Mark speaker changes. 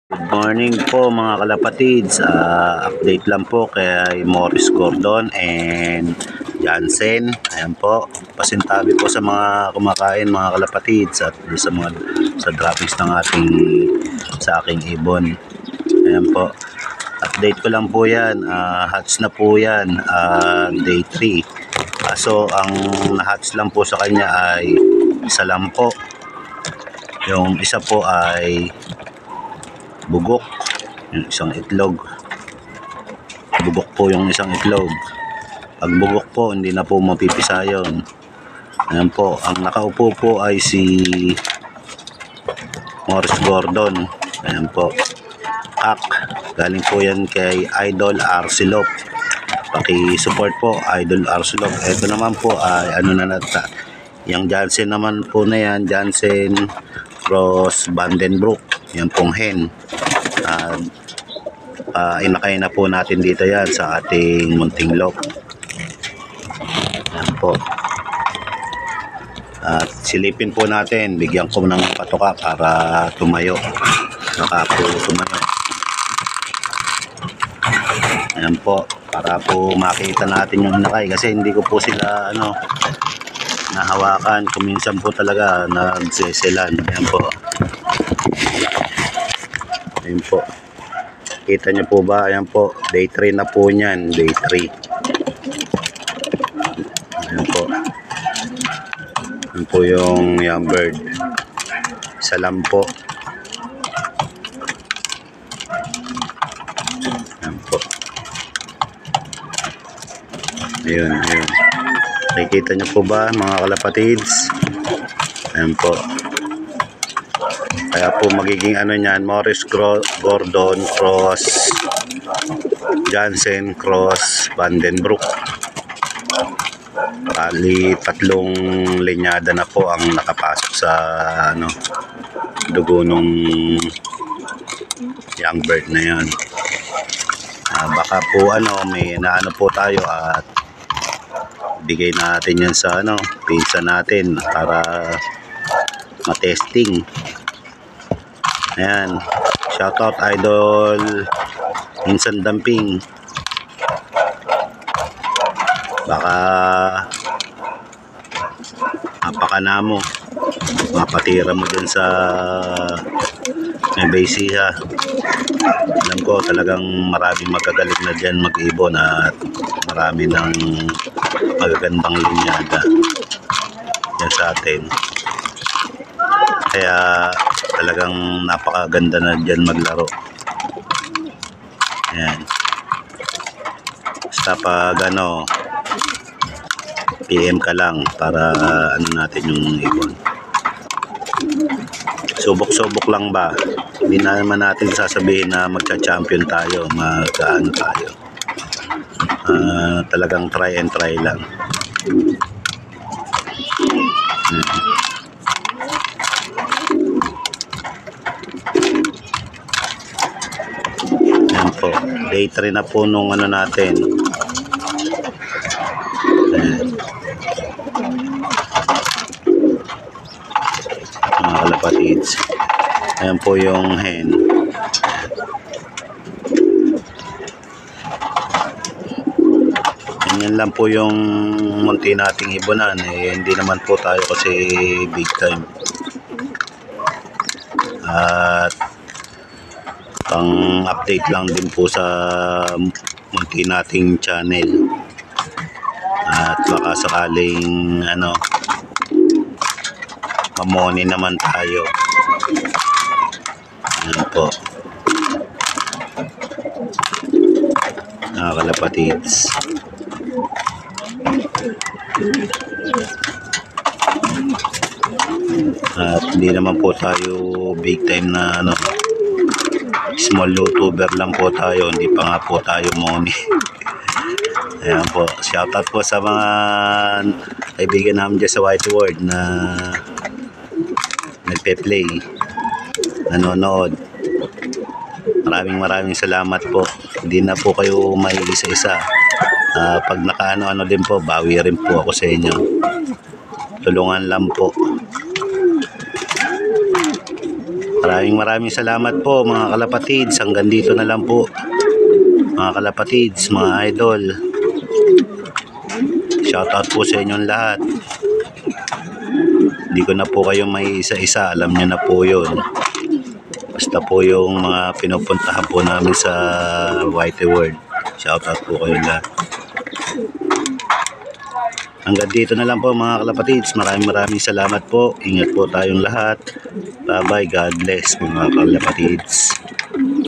Speaker 1: Good morning po mga kalapatids. Update lang po kay Morris Gordon and Jansen. Ayan po, pasintabi po sa mga kumakain mga kalapatids at sa droppings ng sa aking ibon. Ayan po, update ko lang po yan. Hatch na po yan, day 3. So ang na-hatch lang po sa kanya ay isa lang po. Yung isa po ay bugok, yung isang itlog. Bugok po yung isang itlog. Pag bugok po, hindi na po mapipisa yun. Ayan po, ang nakaupo po ay si Morris Gordon. Ayan po, galing po yan kay Idol Arcelop. Paki-support po Idol Arcelop. Ito naman po ay yung Jansen naman po na yan, Jansen Cross Vandenbroek. Yan pong hen. Inakay na po natin dito yan sa ating munting log. Yan po. At silipin po natin, bigyan ko ng patuka para tumayo. Baka po tumayo. Yan po, para po makita natin yung inakay kasi hindi ko po sila nahawakan. Kuminsan po talaga nagseselan. Yan po. Ayan po. Kita nyo po ba? Ayan po. Day 3 na po niyan. Day 3. Ayan po. Ayan po yung young bird. Isa lang po. Ayan po. Ayun, ayun. Nakikita nyo po ba mga kalapatids? Ayan po. Kaya po magiging niyan, Morris Gordon Cross Jansen Cross Vandenbroek. Bali 3 linyada na po ang nakapasok sa dugo nung young bird na yan. Baka po may naano po tayo at bigay natin yan sa pinsa natin para matesting. Ayan, shoutout Idol Insan Damping. Baka mapakanamo, mapatira mo dun sa Basiha. Alam ko talagang maraming magagaling na dyan mag-ibon at marami ng magagandang linyada yan sa atin. Kaya talagang napakaganda na dyan maglaro. Ayan. Basta pag PM ka lang para natin yung ibon. Subok-subok lang ba? Hindi naman natin sasabihin na magcha-champion tayo, tayo. Talagang try and try lang. Ayan po, day 3 na po nung natin. Ayan. Mga kalapatids. Ayan po yung hen. Ganyan lang po yung munti nating ibonan. Hindi naman po tayo kasi big time. At pang update lang din po sa munti nating channel. At baka sakaling mamoni naman tayo. Ayan po. Kalapatids. At hindi naman po tayo big time na small YouTuber lang po tayo, hindi pa nga po tayo money. Ayan po, shoutout po sa mga kaibigan namin dyan sa White World na nagpe-play, nanonood. Maraming salamat po. Hindi na po kayo may isa-isa. Pag nakaano din po, bawi rin po ako sa inyo. Tulungan lang po. Maraming salamat po mga kalapatids. Hanggang dito na lang po mga kalapatids, mga idol. Shoutout po sa inyong lahat. Hindi ko na po kayo may isa-isa, alam niyo na po yun. Basta po yung mga pinupuntahan po namin sa Whitey World. Shoutout po kayo lahat. Hanggang dito na lang po mga kalapatids. Maraming salamat po. Ingat po tayong lahat. Bye bye. God bless mga kalapatids.